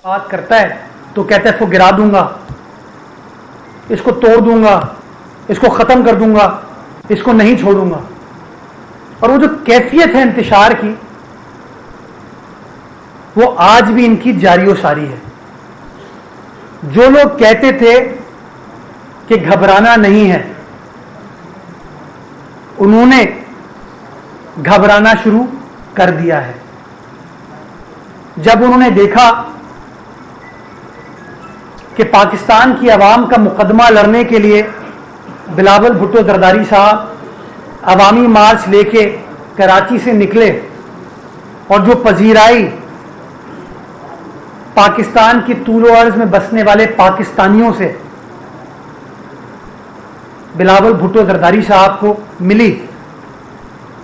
بات کرتا ہے تو کہتا ہے اس کو گرا دوں گا، اس کو توڑ دوں گا، اس کو ختم کر دوں گا، اس کو نہیں چھوڑوں گا. اور وہ جو کیفیت ہے انتشار کی، وہ آج بھی ان کی جاری و ساری ہے. جو لوگ کہتے تھے کہ گھبرانا نہیں ہے، انہوں نے گھبرانا شروع کر دیا ہے. جب انہوں نے دیکھا کہ پاکستان کی عوام کا مقدمہ لڑنے کے لیے بلاول بھٹو زرداری صاحب عوامی مارچ لے کے کراچی سے نکلے اور جو پذیرائی پاکستان کی طول و عرض میں بسنے والے پاکستانیوں سے بلاول بھٹو زرداری صاحب کو ملی،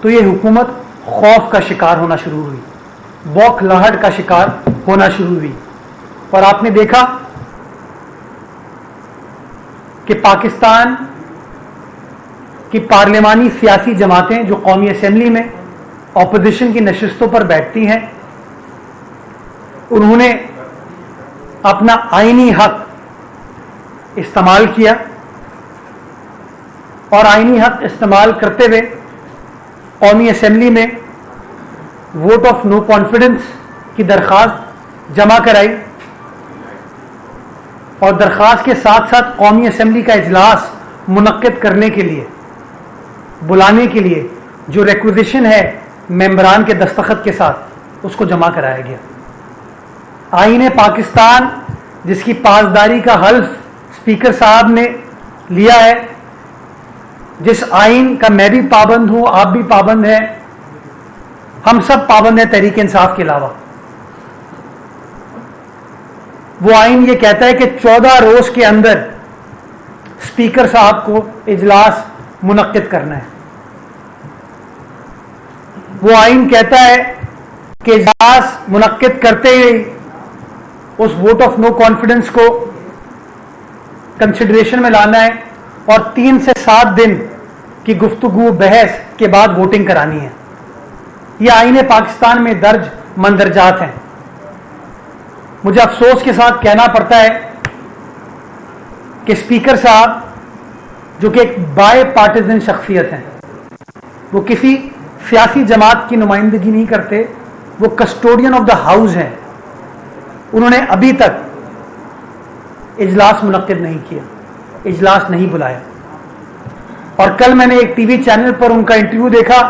تو یہ حکومت خوف کا شکار ہونا شروع ہوئی، بوکھلاہٹ کا شکار ہونا شروع ہوئی. اور آپ نے دیکھا کہ پاکستان کی پارلیمانی سیاسی جماعتیں جو قومی اسمبلی میں اپوزیشن کی نشستوں پر بیٹھتی ہیں، انہوں نے اپنا آئینی حق استعمال کیا اور آئینی حق استعمال کرتے ہوئے قومی اسمبلی میں ووٹ آف نو کانفیڈنس کی درخواست جمع کرائی، اور درخواست کے ساتھ ساتھ قومی اسمبلی کا اجلاس منعقد کرنے کے لیے بلانے کے لیے جو ریکویزیشن ہے ممبران کے دستخط کے ساتھ، اس کو جمع کرایا گیا. آئین پاکستان جس کی پاسداری کا حلف اسپیکر صاحب نے لیا ہے، جس آئین کا میں بھی پابند ہوں، آپ بھی پابند ہیں، ہم سب پابند ہیں تحریک انصاف کے علاوہ. وہ آئین یہ کہتا ہے کہ 14 روز کے اندر اسپیکر صاحب کو اجلاس منعقد کرنا ہے. وہ آئین کہتا ہے کہ اجلاس منعقد کرتے ہی اس ووٹ آف نو کانفیڈنس کو کنسیڈریشن میں لانا ہے اور 3 سے 7 دن کی گفتگو بحث کے بعد ووٹنگ کرانی ہے. یہ آئین پاکستان میں درج مندرجات ہیں. مجھے افسوس کے ساتھ کہنا پڑتا ہے کہ اسپیکر صاحب جو کہ ایک بائی پارٹیزن شخصیت ہیں، وہ کسی سیاسی جماعت کی نمائندگی نہیں کرتے، وہ کسٹوڈین آف دا ہاؤس ہیں. انہوں نے ابھی تک اجلاس منعقد نہیں کیا، اجلاس نہیں بلایا. اور کل میں نے ایک ٹی وی چینل پر ان کا انٹرویو دیکھا،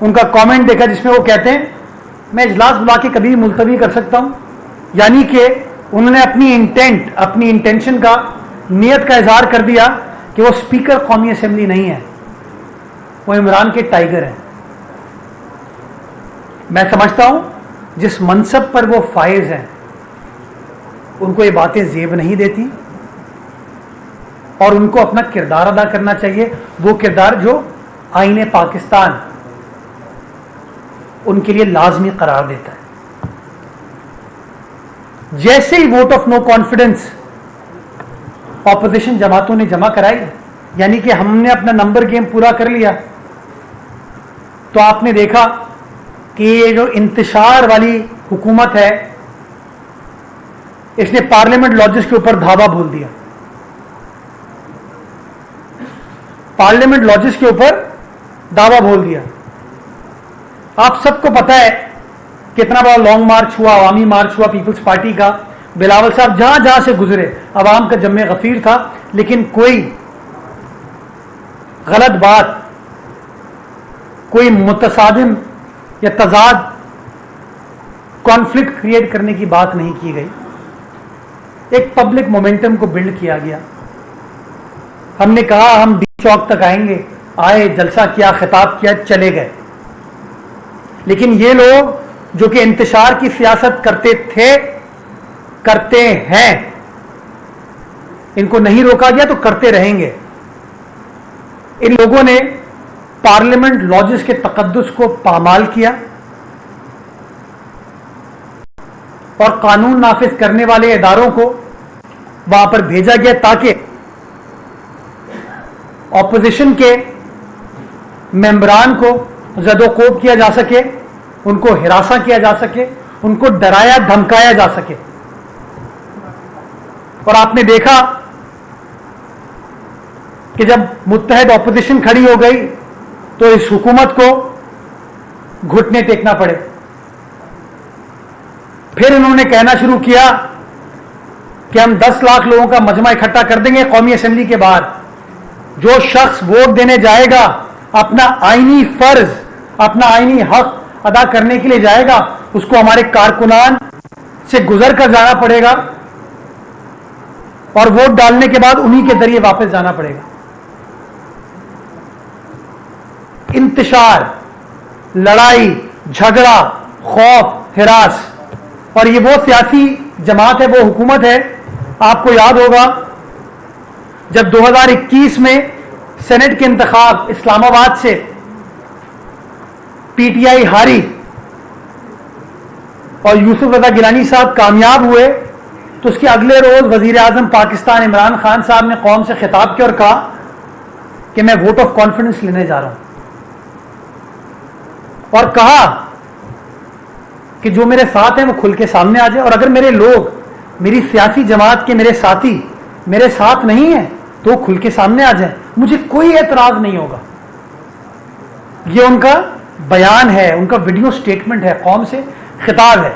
ان کا کامنٹ دیکھا جس میں وہ کہتے ہیں میں اجلاس بلا کے کبھی ملتوی کر سکتا ہوں. یعنی کہ انہوں نے اپنی انٹینشن کا، نیت کا اظہار کر دیا کہ وہ اسپیکر قومی اسمبلی نہیں ہے، وہ عمران کے ٹائیگر ہیں. میں سمجھتا ہوں جس منصب پر وہ فائز ہیں ان کو یہ باتیں زیب نہیں دیتی، اور ان کو اپنا کردار ادا کرنا چاہیے، وہ کردار جو آئین پاکستان ان کے لیے لازمی قرار دیتا ہے. جیسے ہی vote of no confidence opposition جماعتوں نے جمع کرائی، یعنی کہ ہم نے اپنا نمبر گیم پورا کر لیا، تو آپ نے دیکھا کہ یہ جو انتشار والی حکومت ہے، اس نے پارلیمنٹ لاجز کے اوپر دھاوا بول دیا. پارلیمنٹ لاجز کے اوپر دعویٰ بول دیا. آپ سب کو پتا ہے کتنا بڑا لانگ مارچ ہوا، عوامی مارچ ہوا پیپلز پارٹی کا. بلاول صاحب جہاں جہاں سے گزرے، عوام کا جمع غفیر تھا، لیکن کوئی غلط بات، کوئی متصادم یا تضاد، کانفلکٹ کریٹ کرنے کی بات نہیں کی گئی. ایک پبلک مومنٹم کو بلڈ کیا گیا. ہم نے کہا ہم ڈی چوک تک آئیں گے، آئے، جلسہ کیا، خطاب کیا، چلے گئے. لیکن یہ لوگ جو کہ انتشار کی سیاست کرتے تھے، کرتے ہیں، ان کو نہیں روکا گیا تو کرتے رہیں گے. ان لوگوں نے پارلیمنٹ لاجز کے تقدس کو پامال کیا اور قانون نافذ کرنے والے اداروں کو وہاں پر بھیجا گیا تاکہ اپوزیشن کے ممبران کو زد و کوب کیا جا سکے، ان کو ہراساں کیا جا سکے، ان کو ڈرایا دھمکایا جا سکے. اور آپ نے دیکھا کہ جب متحد اپوزیشن کھڑی ہو گئی تو اس حکومت کو گھٹنے ٹیکنا پڑے. پھر انہوں نے کہنا شروع کیا کہ ہم 10 لاکھ لوگوں کا مجمع اکٹھا کر دیں گے قومی اسمبلی کے باہر. جو شخص ووٹ دینے جائے گا اپنا آئینی فرض، اپنا آئینی حق ادا کرنے کے لیے جائے گا، اس کو ہمارے کارکنان سے گزر کر جانا پڑے گا اور ووٹ ڈالنے کے بعد انہی کے ذریعے واپس جانا پڑے گا. انتشار، لڑائی، جھگڑا، خوف، ہراس، اور یہ وہ سیاسی جماعت ہے، وہ حکومت ہے. آپ کو یاد ہوگا جب 2021 میں سینٹ کے انتخاب اسلام آباد سے پی ٹی آئی ہاری اور یوسف رضا گیلانی صاحب کامیاب ہوئے، تو اس کے اگلے روز وزیر اعظم پاکستان عمران خان صاحب نے قوم سے خطاب کیا اور کہا کہ میں ووٹ آف کانفیڈنس لینے جا رہا ہوں، اور کہا کہ جو میرے ساتھ ہیں وہ کھل کے سامنے آ جائے، اور اگر میرے لوگ، میری سیاسی جماعت کے میرے ساتھی میرے ساتھ نہیں ہیں تو وہ کھل کے سامنے آ جائیں، مجھے کوئی اعتراض نہیں ہوگا. یہ ان کا بیان ہے، ان کا ویڈیو سٹیٹمنٹ ہے، قوم سے خطاب ہے.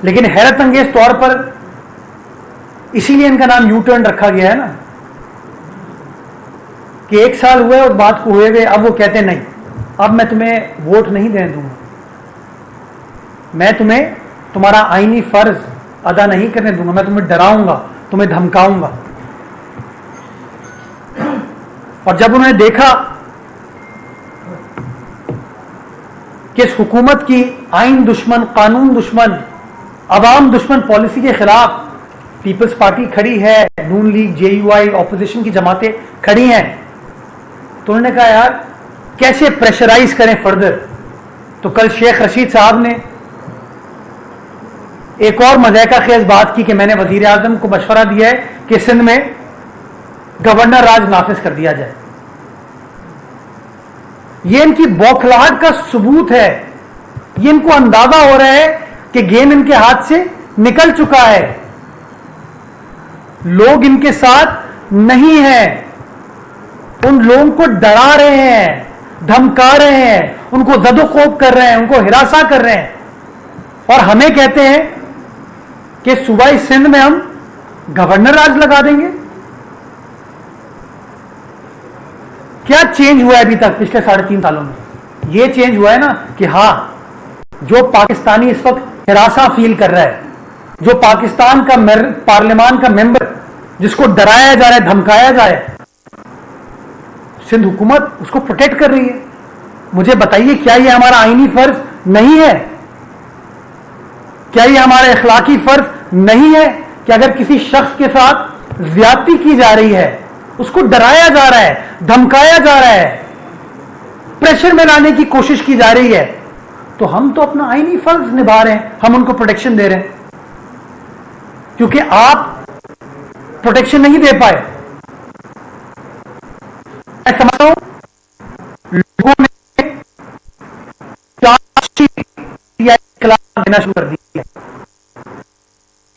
لیکن حیرت انگیز طور پر اسی لیے ان کا نام یو ٹرن رکھا گیا ہے نا، کہ 1 سال ہوئے اور بات کو ہوئے ہوئے اب وہ کہتے نہیں اب میں تمہیں ووٹ نہیں دینے دوں گا، میں تمہیں تمہارا آئینی فرض ادا نہیں کرنے دوں گا، میں تمہیں ڈراؤں گا، تمہیں دھمکاؤں گا. اور جب انہوں نے دیکھا کہ اس حکومت کی آئین دشمن، قانون دشمن، عوام دشمن پالیسی کے خلاف پیپلز پارٹی کھڑی ہے، Noon League, J U I, opposition کی جماعتیں کھڑی ہیں، تو انہوں نے کہا یار کیسے پریشرائز کریں فردر. تو کل شیخ رشید صاحب نے ایک اور مذائقہ خیز بات کی کہ میں نے وزیر اعظم کو مشورہ دیا ہے کہ سندھ میں گورنر راج نافذ کر دیا جائے. یہ ان کی بوکھلاہٹ کا ثبوت ہے، یہ ان کو اندازہ ہو رہا ہے کہ گیم ان کے ہاتھ سے نکل چکا ہے، لوگ ان کے ساتھ نہیں ہیں، ان لوگوں کو ڈرا رہے ہیں، دھمکا رہے ہیں، ان کو زد و خوب کر رہے ہیں، ان کو ہراساں کر رہے ہیں، اور ہمیں کہتے ہیں کہ صوبائی سندھ میں ہم گورنر راج لگا دیں گے. کیا چینج ہوا ہے ابھی تک پچھلے 3.5 سالوں میں؟ یہ چینج ہوا ہے نا کہ ہاں جو پاکستانی اس وقت ہراساں فیل کر رہا ہے، جو پاکستان کا پارلیمان کا ممبر جس کو ڈرایا جا رہا ہے، دھمکایا جا رہا ہے، سندھ حکومت اس کو پروٹیکٹ کر رہی ہے. مجھے بتائیے کیا یہ ہمارا آئینی فرض نہیں ہے؟ کیا یہ ہمارا اخلاقی فرض نہیں ہے کہ اگر کسی شخص کے ساتھ زیادتی کی جا رہی ہے، اس کو ڈرایا جا رہا ہے، دھمکایا جا رہا ہے، پریشر میں لانے کی کوشش کی جا رہی ہے، تو ہم تو اپنا آئینی فرض نبھا رہے ہیں، ہم ان کو پروٹیکشن دے رہے ہیں. کیونکہ آپ پروٹیکشن نہیں دے پائے. میں سمجھتا ہوں لوگوں نے چارج شیٹ کے خلاف دینا شروع کر دی ہے،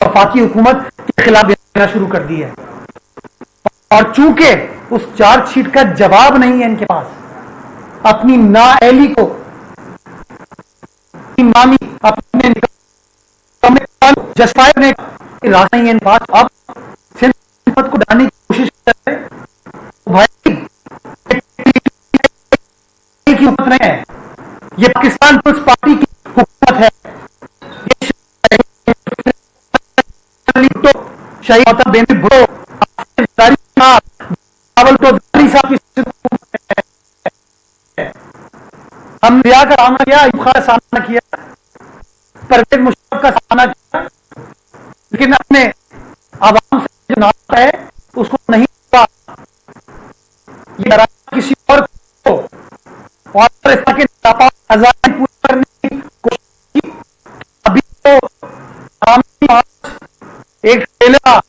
وفاقی حکومت کے خلاف دینا شروع کر دی ہے، اور چونکہ اس چارج شیٹ کا جواب نہیں ہے ان کے پاس، اپنی نااہلی کو اپنے جسٹیفائی کرنے کا راستہ نہیں ہے ان کے پاس. اب حکومت کو ڈالنے کی کوشش کر رہے بھائی، کی حکومت نہیں ہے، یہ پاکستان پیپلز پارٹی کی حکومت ہے. شہید محترم بینظیر بھٹو، ہم ریا کا سامنا کیا، ایوب خان کا سامنا کیا، پرویز مشرف کا سامنا کیا، لیکن اپنے عوام سے جو ناطہ ہے اس کو نہیں ہوا. یہ ڈرانا کسی اور کو اور اس کے ناپاک آزادی پورا کرنے کی کوشش کی. ابھی تو ایک ٹریلر